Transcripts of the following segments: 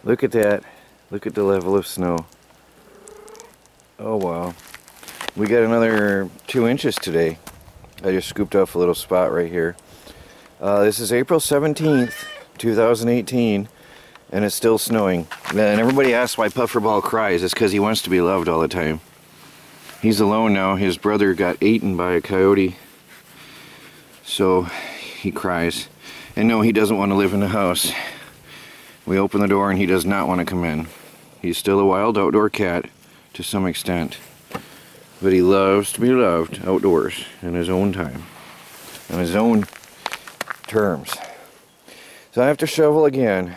Look at that. Look at the level of snow. Oh wow. We got another 2 inches today. I just scooped off a little spot right here. This is April 17th, 2018, and it's still snowing. And everybody asks why Pufferball cries. It's because he wants to be loved all the time. He's alone now. His brother got eaten by a coyote, so he cries. And no, he doesn't want to live in the house. We open the door and he does not want to come in. He's still a wild outdoor cat to some extent, but he loves to be loved outdoors in his own time, on his own terms. So I have to shovel again.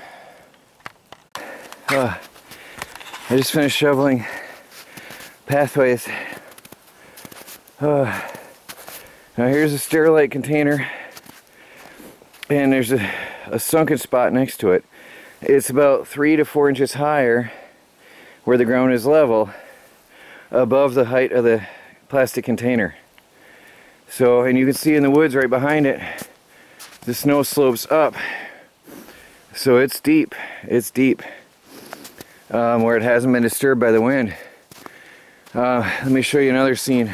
I just finished shoveling pathways. Now here's a Sterilite container, and there's a sunken spot next to it. It's about 3 to 4 inches higher where the ground is level above the height of the plastic container. So, and you can see in the woods right behind it, the snow slopes up. So it's deep. It's deep. Where it hasn't been disturbed by the wind. Let me show you another scene.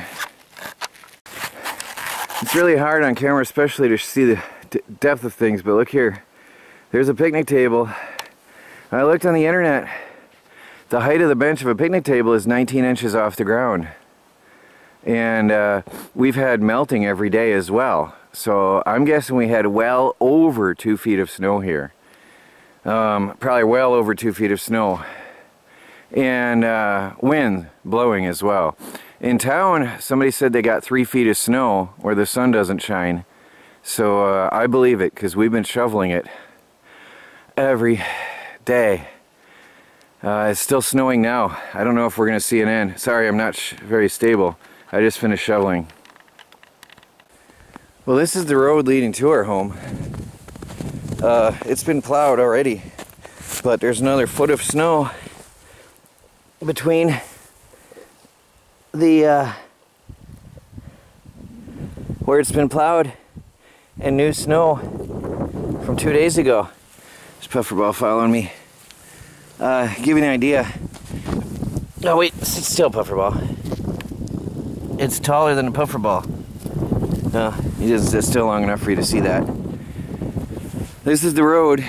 It's really hard on camera, especially to see the depth of things, but look here. There's a picnic table. I looked on the internet. The height of the bench of a picnic table is 19 inches off the ground. And we've had melting every day as well. So I'm guessing we had well over 2 feet of snow here. Probably well over 2 feet of snow. And wind blowing as well. In town, somebody said they got 3 feet of snow where the sun doesn't shine. So I believe it, because we've been shoveling it every day. It's still snowing now. I don't know if we're going to see an end. Sorry, I'm not very stable. I just finished shoveling. Well, this is the road leading to our home. It's been plowed already, but there's another foot of snow between the where it's been plowed and new snow from 2 days ago. There's Pufferball following me. Give you an idea. Oh wait, sit still, Pufferball. It's taller than a Pufferball. No, he doesn't sit still long enough for you to see that. This is the road.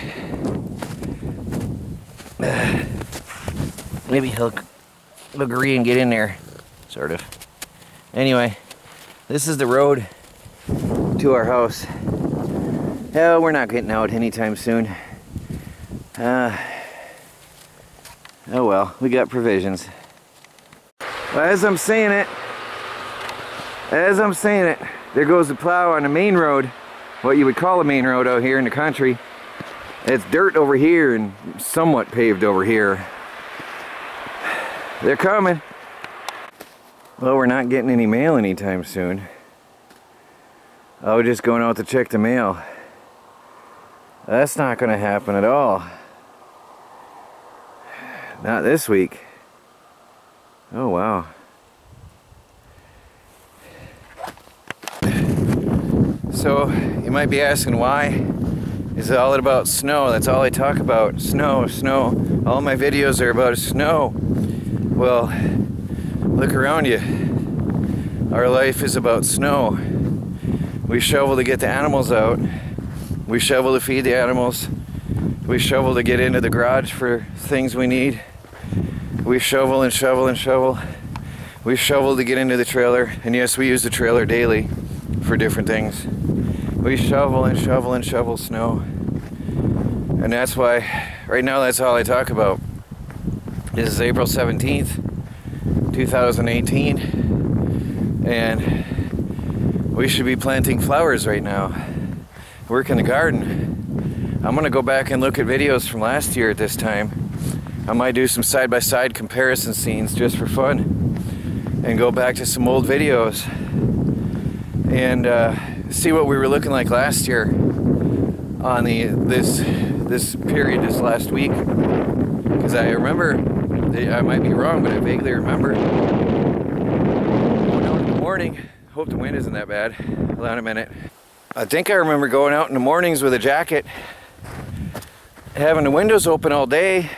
Maybe he'll agree and get in there. Sort of. Anyway, this is the road to our house. Oh, we're not getting out anytime soon. Oh well, we got provisions. Well, as I'm saying it, there goes the plow on the main road, what you would call a main road out here in the country. It's dirt over here and somewhat paved over here. They're coming. Well, we're not getting any mail anytime soon. I was just going out to check the mail. That's not going to happen at all. Not this week. Oh, wow. So, you might be asking why is it all about snow? That's all I talk about. Snow, snow. All my videos are about snow. Well, look around you. Our life is about snow. We shovel to get the animals out. We shovel to feed the animals. We shovel to get into the garage for things we need. We shovel and shovel and shovel. We shovel to get into the trailer. And yes, we use the trailer daily for different things. We shovel and shovel and shovel snow. And that's why, right now, that's all I talk about. This is April 17th, 2018. And we should be planting flowers right now. Work in the garden. I'm gonna go back and look at videos from last year at this time. I might do some side-by-side comparison scenes just for fun. And go back to some old videos. And see what we were looking like last year on this period, this last week. Because I remember, I might be wrong, but I vaguely remember going out in the morning. Hope the wind isn't that bad. Hold on a minute. I think I remember going out in the mornings with a jacket, having the windows open all day,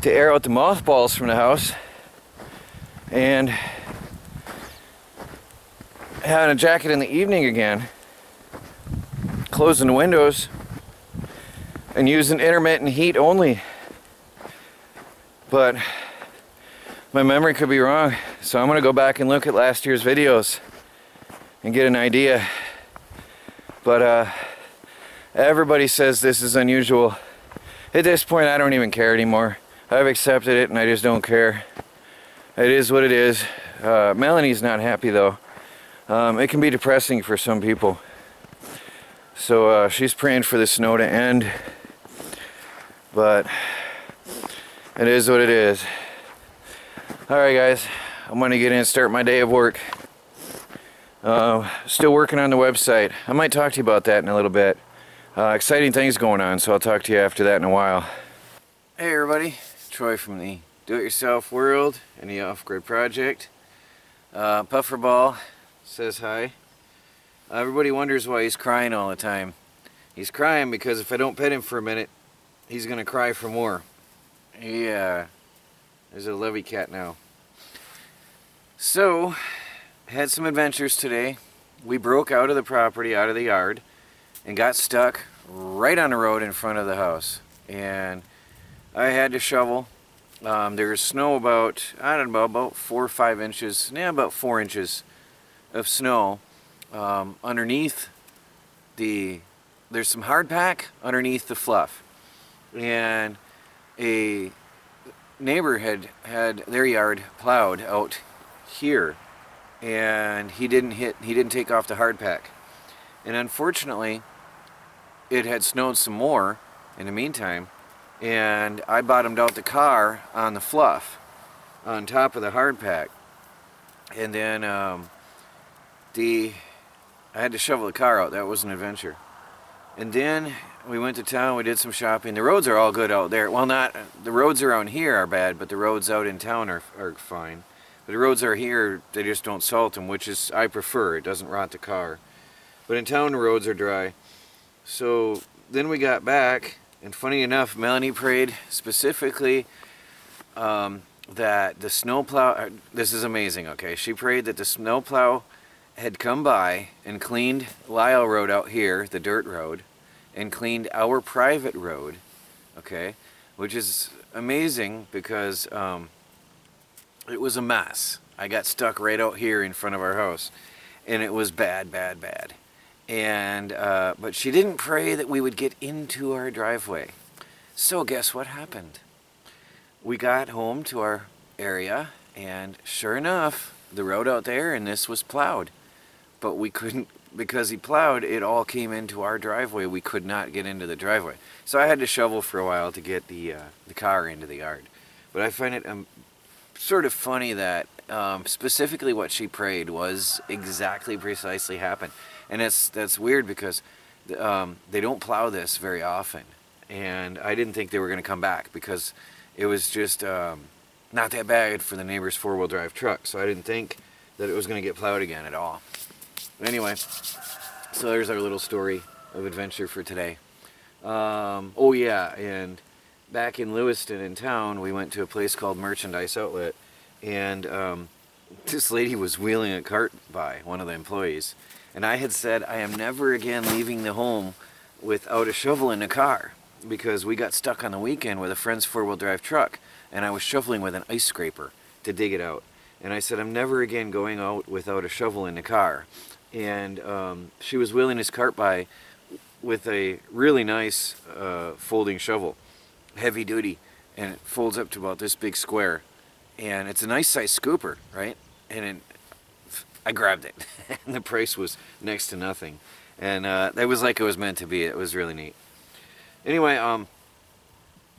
to air out the mothballs from the house, and having a jacket in the evening again, closing the windows and using intermittent heat only. But my memory could be wrong, so I'm gonna go back and look at last year's videos and get an idea. But everybody says this is unusual. At this point, I don't even care anymore. I've accepted it and I just don't care. It is what it is. Melanie's not happy though. It can be depressing for some people. So she's praying for the snow to end. But it is what it is. Alright guys, I'm gonna get in and start my day of work. Still working on the website. I might talk to you about that in a little bit. Exciting things going on, so I'll talk to you after that in a while. Hey everybody, Troy from the Do-It-Yourself World and the Off-Grid Project. Pufferball says hi. Everybody wonders why he's crying all the time. He's crying because if I don't pet him for a minute, he's gonna cry for more. Yeah, there's a lovey cat now. So, had some adventures today. We broke out of the property, out of the yard, and got stuck right on the road in front of the house. And I had to shovel. There was snow about, I don't know, about 4 or 5 inches, yeah, about 4 inches of snow underneath there's some hard pack underneath the fluff. And a neighbor had their yard plowed out here, and he didn't take off the hard pack. And unfortunately, it had snowed some more in the meantime, and I bottomed out the car on the fluff on top of the hard pack. And then I had to shovel the car out. That was an adventure. And then we went to town, we did some shopping. The roads are all good out there. Well, not, the roads around here are bad, but the roads out in town are fine. But the roads are here, they just don't salt them, which is, I prefer. It doesn't rot the car. But in town, the roads are dry. So then we got back, and funny enough, Melanie prayed specifically that the snowplow, this is amazing, okay? She prayed that the snowplow had come by and cleaned Lyle Road out here, the dirt road, and cleaned our private road, okay? Which is amazing because it was a mess. I got stuck right out here in front of our house, and it was bad, bad, bad. And but she didn't pray that we would get into our driveway. So guess what happened? We got home to our area, and sure enough, the road out there and this was plowed. But we couldn't, because he plowed, it all came into our driveway. We could not get into the driveway. So I had to shovel for a while to get the car into the yard. But I find it sort of funny that specifically what she prayed was exactly precisely happened. And that's weird because they don't plow this very often. And I didn't think they were going to come back because it was just not that bad for the neighbor's four-wheel drive truck. So I didn't think that it was going to get plowed again at all. Anyway, so there's our little story of adventure for today. Oh yeah, and back in Lewiston in town, we went to a place called Merchandise Outlet, and this lady was wheeling a cart by, one of the employees, and I had said I am never again leaving the home without a shovel in the car, because we got stuck on the weekend with a friend's four-wheel drive truck, and I was shoveling with an ice scraper to dig it out. And I said I'm never again going out without a shovel in the car. And she was wheeling his cart by with a really nice folding shovel, heavy duty, and it folds up to about this big square, and it's a nice size scooper, right? And I grabbed it, and the price was next to nothing, and that was like it was meant to be. It was really neat. Anyway,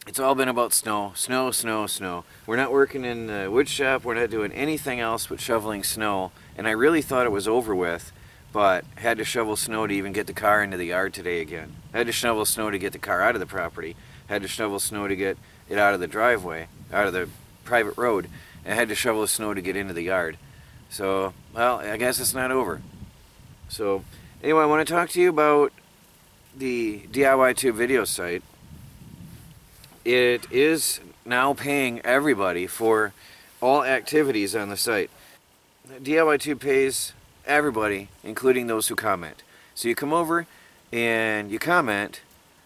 it's all been about snow, snow, snow, snow. We're not working in the wood shop. We're not doing anything else but shoveling snow, and I really thought it was over with. But had to shovel snow to even get the car into the yard today again. Had to shovel snow to get the car out of the property. Had to shovel snow to get it out of the driveway, out of the private road. And had to shovel the snow to get into the yard. So, well, I guess it's not over. So, anyway, I want to talk to you about the DIY Tube video site. It is now paying everybody for all activities on the site. DIYTube pays everybody, including those who comment. So you come over and you comment,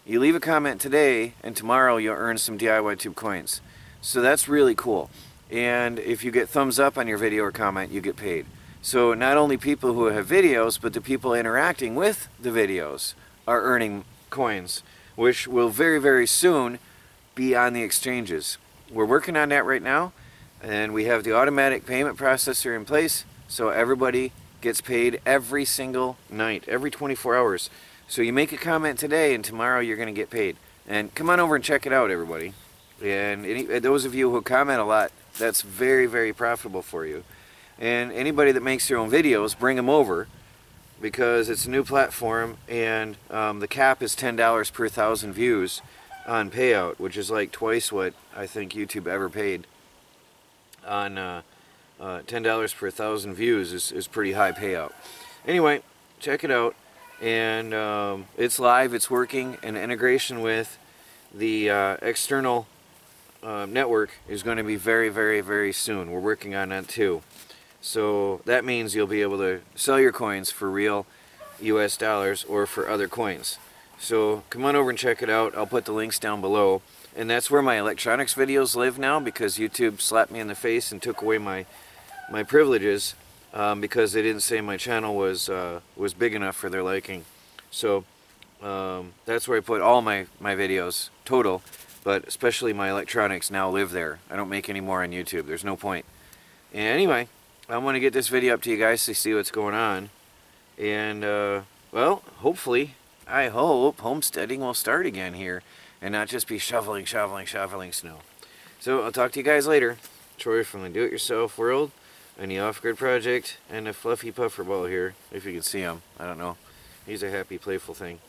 you leave a comment today, and tomorrow you'll earn some DIYTube coins. So that's really cool. And if you get thumbs up on your video or comment, you get paid. So not only people who have videos, but the people interacting with the videos are earning coins, which will very, very soon be on the exchanges. We're working on that right now, and we have the automatic payment processor in place, so everybody gets paid every single night, every 24 hours. So you make a comment today, and tomorrow you're going to get paid. And come on over and check it out, everybody. And those of you who comment a lot, that's very, very profitable for you. And anybody that makes their own videos, bring them over, because it's a new platform, and the cap is $10 per 1,000 views on payout, which is like twice what I think YouTube ever paid. On $10 per 1,000 views is pretty high payout. Anyway, check it out, and it's live, it's working, and integration with the external network is going to be very, very, very soon. We're working on that too. So that means you'll be able to sell your coins for real US dollars or for other coins. So come on over and check it out. I'll put the links down below. And that's where my electronics videos live now, because YouTube slapped me in the face and took away my privileges because they didn't say my channel was big enough for their liking. So that's where I put all my videos total, but especially my electronics now live there. I don't make any more on YouTube. There's no point. And anyway, I want to get this video up to you guys to see what's going on. And, well, hopefully, I hope homesteading will start again here and not just be shoveling snow. So, I'll talk to you guys later. Troy from the Do-It-Yourself World and the Off-Grid Project and the Fluffy Puffer Ball here, if you can see him. I don't know. He's a happy, playful thing.